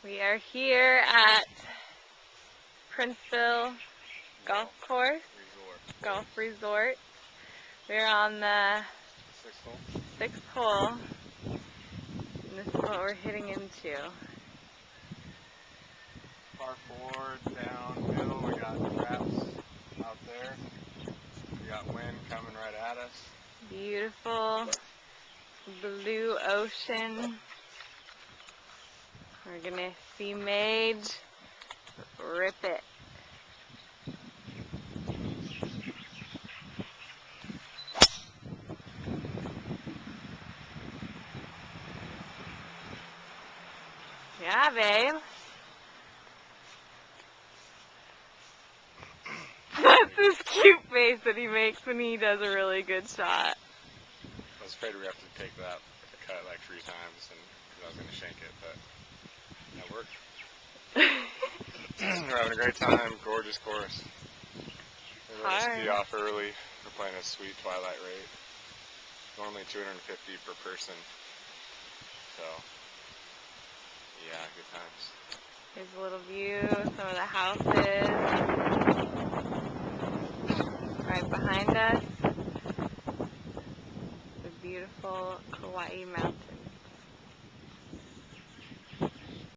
We are here at Princeville Golf Resort. We're on the sixth hole, and this is what we're hitting into. Par 4 downhill, we got traps out there. We got wind coming right at us. Beautiful blue ocean. We're gonna see Mage rip it. Yeah, babe. That's his cute face that he makes when he does a really good shot. I was afraid we have to take that cut like 3 times and I was going to shank it, but that worked. We're having a great time, gorgeous course. They let us tee off early. We're playing a sweet twilight rate. Normally 250 per person. So, yeah, good times. Here's a little view of some of the houses right behind us. The beautiful Kauai mountains.